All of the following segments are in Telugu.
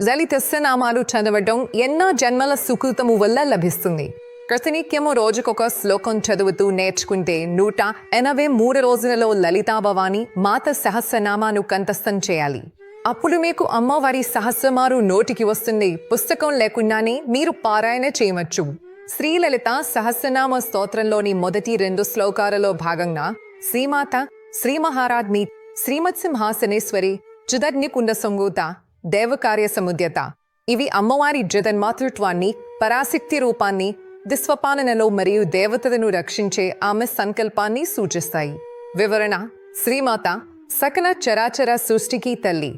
లలితస్సనామాలు చదవటం ఎన్నో జన్మల సుకృతము వల్ల లభిస్తుంది. ప్రతినిత్యము రోజుకొక శ్లోకం చదువుతూ నేర్చుకుంటే 183 రోజులలో లలితా భవాని మాత సహస్రనామాను కంఠస్థం చేయాలి. అప్పుడు మీకు అమ్మవారి సహస్రమారు నోటికి వస్తుంది. పుస్తకం లేకుండానే మీరు పారాయణ చేయవచ్చు. శ్రీలలిత సహస్రనామ స్తోత్రంలోని మొదటి 2 శ్లోకాలలో భాగంగా శ్రీమాత, శ్రీ మహారాజ్ని, శ్రీమత్ సింహాసనేశ్వరి, జగన్నికుండ సంగూత, దేవకార్య సముద్యత ఇవి అమ్మవారి జగన్మాతృత్వాన్ని, పరాశక్తి రూపాన్ని, దిస్వపాలనలో మరియు దేవతలను రక్షించే ఆమె సంకల్పాన్ని సూచిస్తాయి. వివరణ: శ్రీమాత సకల చరాచర సృష్టికి తల్లి.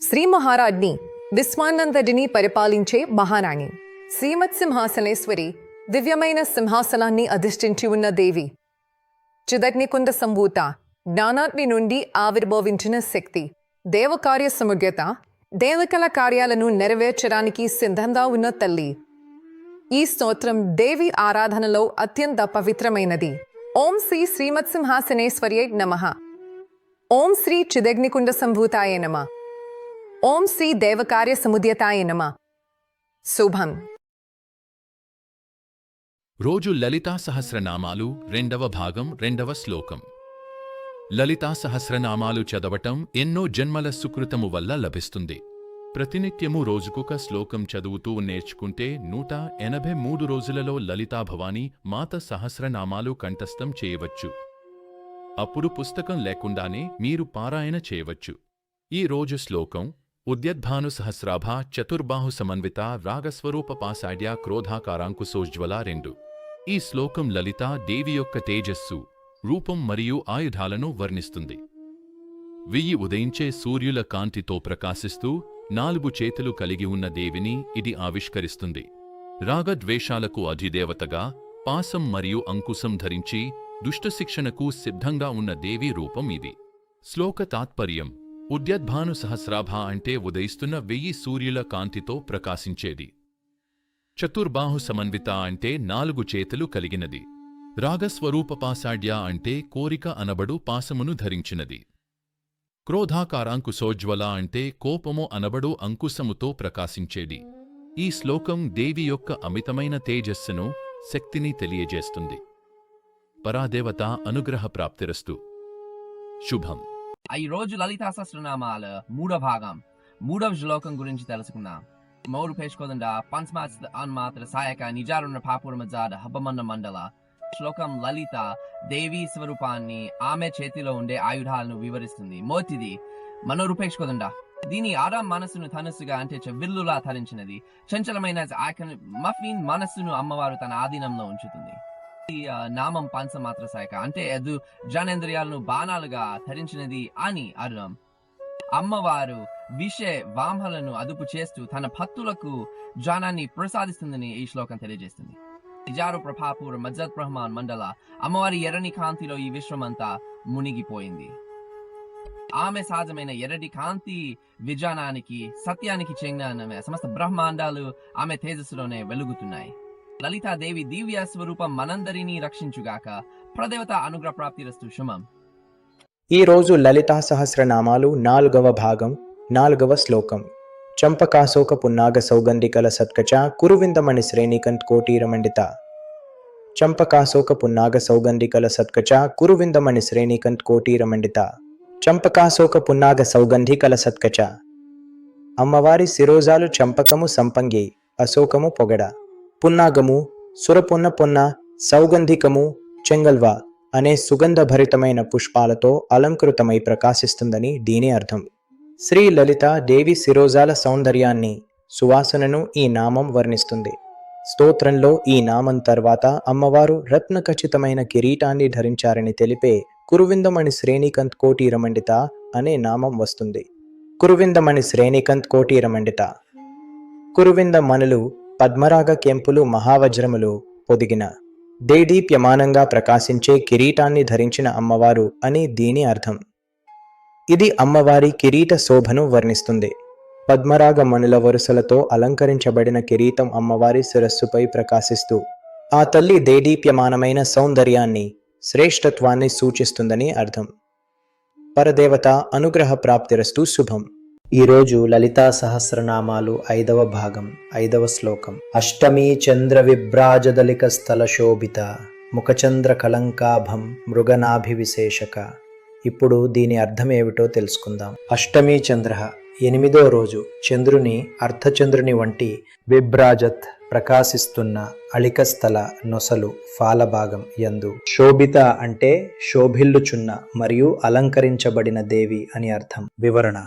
శ్రీ మహారాజ్ని విశ్వానందడిని పరిపాలించే మహారాణి. శ్రీమత్ సింహాసనేశ్వరి దివ్యమైన సింహాసనాన్ని అధిష్ఠించి ఉన్న దేవి. చిదగ్నికుండ సంభూత జ్ఞానాగ్ని నుండి ఆవిర్భవించిన శక్తి. దేవకార్య సముద్యత దేవకల కార్యాలను నెరవేర్చడానికి సిద్ధంగా ఉన్న తల్లి. ఈ స్తోత్రం దేవి ఆరాధనలో అత్యంత పవిత్రమైనది. ఓం శ్రీ శ్రీమత్ సింహాసనేశ్వర్యై నమః. ఓం శ్రీ చిదగ్నికుండ సంభూతాయ నమః. ఓం శ్రీ దేవకార్య సముద్యతాయ నమః. శుభం. రోజు లలితా సహస్రనామాలు 2వ భాగం 2వ శ్లోకం. లలితా సహస్రనామాలు చదవటం ఎన్నో జన్మల సుకృతము వల్ల లభిస్తుంది. ప్రతినిత్యము రోజుకొక శ్లోకం చదువుతూ నేర్చుకుంటే 183 రోజులలో లలితా భవాని మాత సహస్రనామాలు కంఠస్థం చేయవచ్చు. అప్పుడు పుస్తకం లేకుండానే మీరు పారాయణ చేయవచ్చు. ఈ రోజు శ్లోకం ఉద్యద్భాను సహస్రాభ చతుర్బాహు సమన్విత రాగస్వరూప పాసాడ్య క్రోధాకారాంకుశోజ్వల 2. ఈ శ్లోకం లలితా దేవి యొక్క తేజస్సు, రూపం మరియు ఆయుధాలను వర్ణిస్తుంది. 1000 ఉదయించే సూర్యుల కాంతితో ప్రకాశిస్తూ 4 చేతులు కలిగి ఉన్న దేవిని ఇది ఆవిష్కరిస్తుంది. రాగద్వేషాలకు అధిదేవతగా పాసం మరియు అంకుశం ధరించి దుష్టశిక్షణకు సిద్ధంగా ఉన్న దేవి రూపం ఇది. శ్లోక తాత్పర్యం: ఉద్యద్భాను సహస్రాభ అంటే ఉదయిస్తున్న 1000 సూర్యుల కాంతితో ప్రకాశించేది. చతుర్బాహు సమన్విత అంటే 4 చేతులు కలిగినది. రాగస్వరూప పాసాడ్య అంటే కోరిక అనబడు పాసమును ధరించినది. క్రోధాకారాంకుశోజ్వల అంటే కోపము అనబడు అంకుశముతో ప్రకాశించేది. ఈ శ్లోకం దేవి యొక్క అమితమైన తేజస్సును, శక్తిని తెలియజేస్తుంది. పరాదేవత అనుగ్రహ ప్రాప్తిరస్తు. శుభం. ఈ రోజు లలితా సహస్రనామాల 3వ భాగం 3వ శ్లోకం గురించి తెలుసుకుందాం. మౌరు పేష్కోదండ పంచమాత్ర అన్మాత్ర సాయక నిజారుణ పాపురమజాద హబ్బమన్న మండల. శ్లోకం లలిత దేవీ స్వరూపాన్ని, ఆమె చేతిలో ఉండే ఆయుధాలను వివరిస్తుంది. మొదటిది మనోరూపేష్కోదండ. దీని ఆరాం మనస్సును ధనుస్సుగా అంటే విల్లులా ధరించినది. చంచలమైన మఫీన్ మనస్సును అమ్మవారు తన ఆధీనంలో ఉంచుతుంది. ఈ నామం పంచమాత్ర సాయక అంటే జ్ఞానేంద్రియాలను బాణాలుగా ధరించినది అని అర్థం. అమ్మవారు విష వాంహలను అదుపు చేస్తూ తన భక్తులకు జ్ఞానాన్ని ప్రసాదిస్తుందని ఈ శ్లోకం తెలియజేస్తుంది. నిజారు ప్రభాపూర్ మజ్జత్ బ్రహ్మాన్ మండల. అమ్మవారి ఎర్రని కాంతిలో ఈ విశ్వమంతా మునిగిపోయింది. ఆమె సహజమైన ఎర్రటి కాంతి విజ్ఞానానికి, సత్యానికి చెందిన సమస్త బ్రహ్మాండాలు ఆమె తేజస్సులోనే వెలుగుతున్నాయి. లలితాదేవి దివ్య స్వరూపం మనందరినీ రక్షించుగాక. ప్రదేవత అనుగ్రహ ప్రాప్తిరస్తు. శుభం. ఈ రోజు లలితా సహస్రనామాలు 4వ భాగం 4వ శ్లోకం. చంపకాశోక పున్నాగ సౌగంధికల సత్కచ కురువిందమణి శ్రేణికంత్ కోటీరమండిత. చంపకాశోక పున్నాగ సౌగంధికల సత్కచ కురువిందమణి శ్రేణికంత్ కోటీరమండిత. చంపకాశోక పున్నాగ సౌగంధికల సత్కచ. అమ్మవారి శిరోజాలు చంపకము సంపంగి, అశోకము పొగడ, పున్నాగము సురపున్న పొన్న, సౌగంధికము చెంగల్వ అనే సుగంధభరితమైన పుష్పాలతో అలంకృతమై ప్రకాశిస్తుందని దీని అర్థం. శ్రీ లలిత దేవి శిరోజాల సౌందర్యాన్ని, సువాసనను ఈ నామం వర్ణిస్తుంది. స్తోత్రంలో ఈ నామం తర్వాత అమ్మవారు రత్న ఖచ్చితమైన కిరీటాన్ని ధరించారని తెలిపే కురువిందమణి శ్రేణికంత్ కోటీరమండిత అనే నామం వస్తుంది. కురువిందమణి శ్రేణికంత్ కోటీరమండిత. కురువింద మణులు, పద్మరాగ కెంపులు, మహావజ్రములు పొదిగిన దేదీప్యమానంగా ప్రకాశించే కిరీటాన్ని ధరించిన అమ్మవారు అని దీని అర్థం. ఇది అమ్మవారి కిరీట శోభను వర్ణిస్తుంది. పద్మరాగ మణుల వరుసలతో అలంకరించబడిన కిరీటం అమ్మవారి శిరస్సుపై ప్రకాశిస్తూ ఆ తల్లి దేదీప్యమానమైన సౌందర్యాన్ని, శ్రేష్ఠత్వాన్ని సూచిస్తుందని అర్థం. పరదేవత అనుగ్రహ ప్రాప్తిరస్తు. శుభం. ఈరోజు లలితా సహస్రనామాలు 5వ భాగం 5వ శ్లోకం. అష్టమి చంద్ర విభ్రాజదలిక స్థల శోభిత ముఖచంద్ర కళంకాభం మృగనాభివిశేషక. ఇప్పుడు దీని అర్థం ఏమిటో తెలుసుకుందాం. అష్టమి చంద్ర 8వ రోజు చంద్రుని అర్ధచంద్రుని వంటి విభ్రాజత్ ప్రకాశిస్తున్న అళిక స్థల నొసలు ఫాలభాగం యందు. శోభిత అంటే శోభిల్లుచున్న మరియు అలంకరించబడిన దేవి అని అర్థం. వివరణ: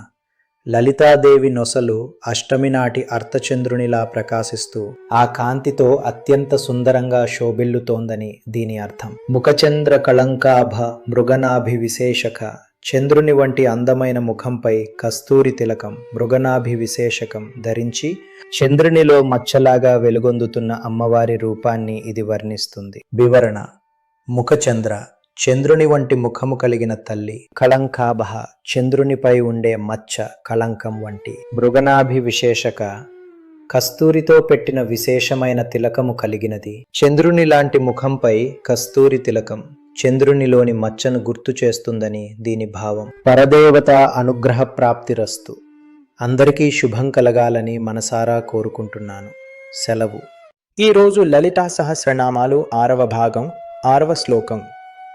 లలితాదేవి నొసలు అష్టమి నాటి అర్ధచంద్రునిలా ప్రకాశిస్తూ ఆ కాంతితో అత్యంత సుందరంగా శోభిల్లుతోందని దీని అర్థం. ముఖచంద్ర కళంకాభ మృగనాభి విశేషక. చంద్రుని వంటి అందమైన ముఖంపై కస్తూరి తిలకం, మృగనాభి విశేషకం ధరించి చంద్రునిలో మచ్చలాగా వెలుగొందుతున్న అమ్మవారి రూపాన్ని ఇది వర్ణిస్తుంది. వివరణ: ముఖచంద్ర చంద్రుని వంటి ముఖము కలిగిన తల్లి. కళంకాభ చంద్రునిపై ఉండే మచ్చ, కళంకం వంటి. మృగనాభి విశేషక కస్తూరితో పెట్టిన విశేషమైన తిలకము కలిగినది. చంద్రుని లాంటి ముఖంపై కస్తూరి తిలకం చంద్రునిలోని మచ్చను గుర్తు చేస్తుందని దీని భావం. పరదేవత అనుగ్రహ ప్రాప్తిరస్తు. అందరికీ శుభం కలగాలని మనసారా కోరుకుంటున్నాను. సెలవు. ఈరోజు లలితా సహస్రనామాలు 6వ భాగం 6వ శ్లోకం.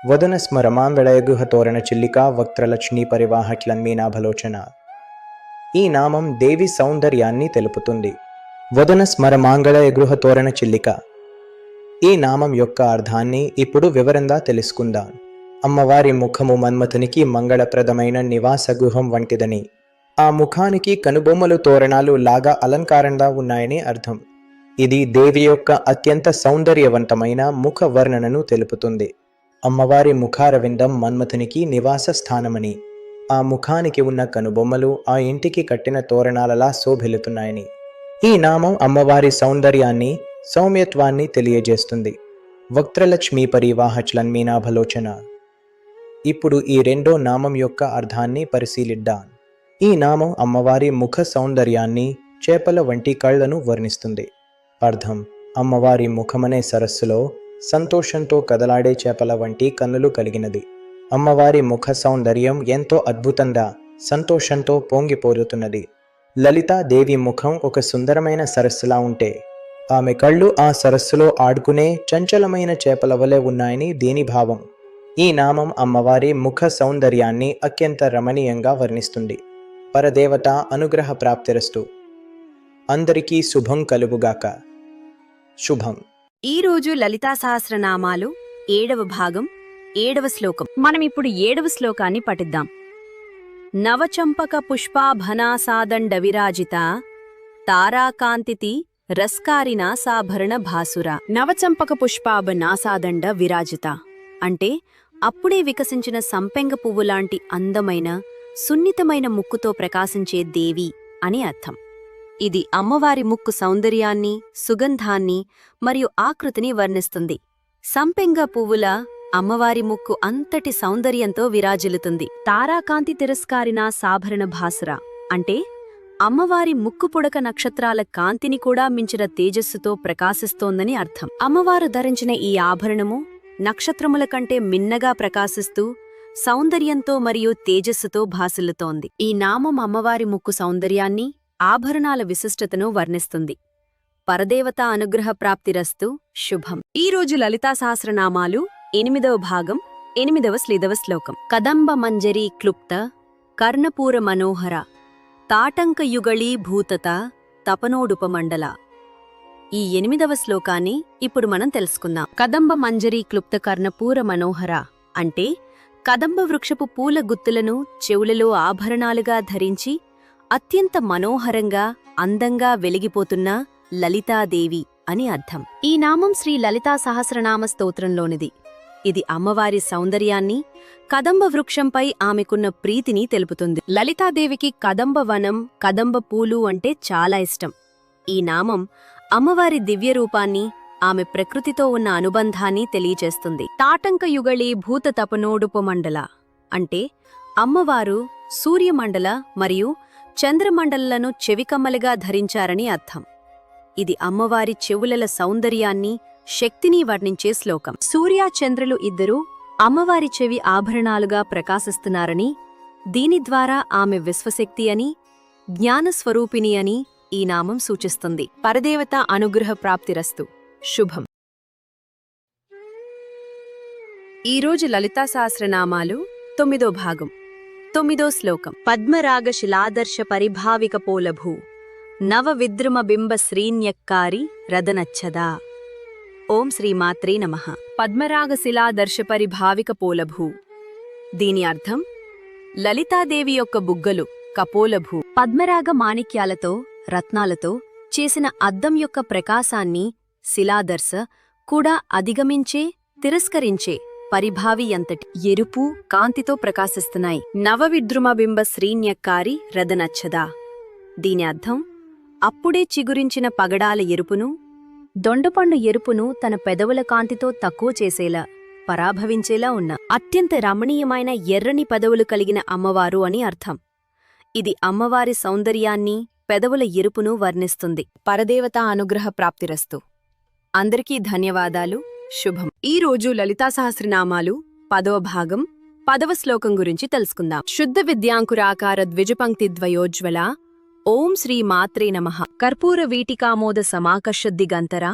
వదన స్మరమాం విళయగుహ తోరణ చిల్లికా వక్త్రలక్ష్మీ పరివాహట్లన్మీనాభలోచన. ఈ నామం దేవి సౌందర్యాన్ని తెలుపుతుంది. వదన స్మరమాంగళ గృహ తోరణ చిల్లిక. ఈ నామం యొక్క అర్థాన్ని ఇప్పుడు వివరంగా తెలుసుకుందాం. అమ్మవారి ముఖము మన్మథునికి మంగళప్రదమైన నివాస గృహం వంటిదని, ఆ ముఖానికి కనుబొమ్మలు తోరణాలు లాగా అలంకారంగా ఉన్నాయని అర్థం. ఇది దేవి యొక్క అత్యంత సౌందర్యవంతమైన ముఖ వర్ణనను తెలుపుతుంది. అమ్మవారి ముఖారవిందం మన్మథునికి నివాస స్థానమని, ఆ ముఖానికి ఉన్న కనుబొమ్మలు ఆ ఇంటికి కట్టిన తోరణాలలా శోభిల్లుతున్నాయని. ఈ నామం అమ్మవారి సౌందర్యాన్ని, సౌమ్యత్వాన్ని తెలియజేస్తుంది. వక్త్రలక్ష్మీ పరివాహచ్లన్మీనాభలోచన. ఇప్పుడు ఈ రెండో నామం యొక్క అర్థాన్ని పరిశీలిద్దాం. ఈ నామం అమ్మవారి ముఖ సౌందర్యాన్ని, చేపల వంటి కళ్లను వర్ణిస్తుంది. అర్థం: అమ్మవారి ముఖమనే సరస్సులో సంతోషంతో కదలాడే చేపల వంటి కన్నులు కలిగినది. అమ్మవారి ముఖ సౌందర్యం ఎంతో అద్భుతంగా, సంతోషంతో పొంగిపోతున్నది. లలితాదేవి ముఖం ఒక సుందరమైన సరస్సులా ఉంటే, ఆమె కళ్ళు ఆ సరస్సులో ఆడుకునే చంచలమైన చేపల వలె ఉన్నాయని దీని భావం. ఈ నామం అమ్మవారి ముఖ సౌందర్యాన్ని అత్యంత రమణీయంగా వర్ణిస్తుంది. పరదేవత అనుగ్రహ ప్రాప్తిరస్తు. అందరికీ శుభం కలుగుగాక. శుభం. ఈరోజు లలితా సహస్రనామాలు 7వ భాగం 7వ శ్లోకం. మనమిప్పుడు 7వ శ్లోకాన్ని పఠిద్దాం. నవచంపక పుష్పాభనాసాదండ విరాజిత తారాకాంతితి రస్కారిన సాభరణ భాసుర. నవచంపక పుష్పాభనాసాదండ విరాజిత అంటే అప్పుడే వికసించిన సంపెంగ పువ్వులాంటి అందమైన, సున్నితమైన ముక్కుతో ప్రకాశించే దేవి అని అర్థం. ఇది అమ్మవారి ముక్కు సౌందర్యాన్ని, సుగంధాన్ని మరియు ఆకృతిని వర్ణిస్తుంది. సంపెంగ పువ్వుల అమ్మవారి ముక్కు అంతటి సౌందర్యంతో విరాజిల్లుతుంది. తారాకాంతి తిరస్కారిన సాభరణ భాసుర అంటే అమ్మవారి ముక్కు పుడక నక్షత్రాల కాంతిని కూడా మించిన తేజస్సుతో ప్రకాశిస్తోందని అర్థం. అమ్మవారు ధరించిన ఈ ఆభరణము నక్షత్రముల కంటే మిన్నగా ప్రకాశిస్తూ సౌందర్యంతో మరియు తేజస్సుతో భాసిల్లుతోంది. ఈ నామం అమ్మవారి ముక్కు సౌందర్యాన్ని, ఆభరణాల విశిష్టతను వర్ణిస్తుంది. పరదేవత అనుగ్రహ ప్రాప్తిరస్తు. శుభం. ఈరోజు లలితా సహస్రనామాలు 8వ భాగం 8వ శ్లోకం. కదంబ మంజరీ క్లుప్త కర్ణపూర మనోహర తాటంకయుగళీ భూతత తపనోడుపమండల. ఈ 8వ శ్లోకాన్ని ఇప్పుడు మనం తెలుసుకుందాం. కదంబ మంజరీ క్లుప్త కర్ణపూర మనోహర అంటే కదంబ వృక్షపు పూల గుత్తులను చెవులలో ఆభరణాలుగా ధరించి అత్యంత మనోహరంగా, అందంగా వెలిగిపోతున్న లలితాదేవి అని అర్థం. ఈ నామం శ్రీ లలితా సహస్రనామ స్తోత్రంలోనిది. ఇది అమ్మవారి సౌందర్యాన్ని, కదంబ వృక్షంపై ఆమెకున్న ప్రీతిని తెలుపుతుంది. లలితాదేవికి కదంబ వనం, కదంబ పూలు అంటే చాలా ఇష్టం. ఈ నామం అమ్మవారి దివ్యరూపాన్ని, ఆమె ప్రకృతితో ఉన్న అనుబంధాన్ని తెలియచేస్తుంది. తాటంకయుగళీ భూత తపనోడుపమండల అంటే అమ్మవారు సూర్యమండల మరియు చంద్రమండలను చెవికమ్మలుగా ధరించారని అర్థం. ఇది అమ్మవారి చెవులల సౌందర్యాన్ని, శక్తిని వర్ణించే శ్లోకం. సూర్య చంద్రులు ఇద్దరూ అమ్మవారి చెవి ఆభరణాలుగా ప్రకాశిస్తున్నారని, దీని ద్వారా ఆమె విశ్వశక్తి అని, జ్ఞానస్వరూపిణి అని ఈ నామం సూచిస్తుంది. పరదేవత అనుగ్రహ ప్రాప్తిరస్తు. శుభం. ఈరోజు లలితా సహస్రనామాలు 9వ భాగం 9వ శ్లోకం. పద్మరాగ శిలాదర్శ పరిభావిక పోలభూ నవ విద్రుమ బింబ శ్రీన్యక్కారి రదనచ్చదా. ఓం శ్రీమాత్రే నమః. పద్మరాగ శిలాదర్శ పరిభావిక పోలభూ. దీని అర్థం లలితాదేవి యొక్క బుగ్గలు కపోలభూ పద్మరాగ మాణిక్యాలతో రత్నాలతో చేసిన అద్దం యొక్క ప్రకాశాన్ని శిలాదర్శ కూడా అధిగమించే తిరస్కరించే పరిభావి అంతటి ఎరుపు కాంతితో ప్రకాశిస్తున్నాయి. నవవిద్రుమబింబ శ్రీన్యక్కారి రదనచ్చదా. దీని అర్థం అప్పుడే చిగురించిన పగడాల ఎరుపును దొండపండు ఎరుపును తన పెదవుల కాంతితో తక్కువ చేసేలా పరాభవించేలా ఉన్న అత్యంత రమణీయమైన ఎర్రని పెదవులు కలిగిన అమ్మవారు అని అర్థం. ఇది అమ్మవారి సౌందర్యాన్ని పెదవుల ఎరుపును వర్ణిస్తుంది. పరదేవత అనుగ్రహ ప్రాప్తిరస్తు. అందరికీ ధన్యవాదాలు. శుభం. ఈ రోజు లలితా సహస్రనామాలు 10వ భాగం 10వ శ్లోకం గురించి తెలుసుకుందాం. శుద్ధ విద్యాంకురాకార ద్విజపంక్తి ద్వయోజ్వల. ఓం శ్రీ మాత్రే నమః. కర్పూర వీటికామోద సమాకర్షద్దిగంతరా.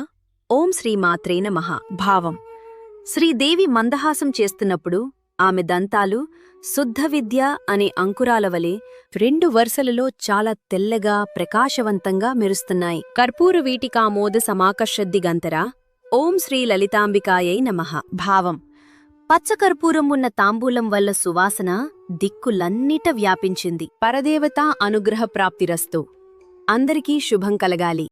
ఓం శ్రీ మాత్రే నమః. భావం: శ్రీదేవి మందహాసం చేస్తున్నప్పుడు ఆమె దంతాలు శుద్ధ విద్య అనే అంకురాల వలె 2 వరుసలలో చాలా తెల్లగా ప్రకాశవంతంగా మెరుస్తున్నాయి. కర్పూర వీటికామోద సమాకర్షద్దిగంతరా. ఓం శ్రీ లలితాంబికాయై నమః. భావం: పచ్చకర్పూరం ఉన్న తాంబూలం వల్ల సువాసన దిక్కులన్నిట వ్యాపించింది. పరదేవతా అనుగ్రహ ప్రాప్తిరస్తు. అందరికీ శుభం కలగాలి.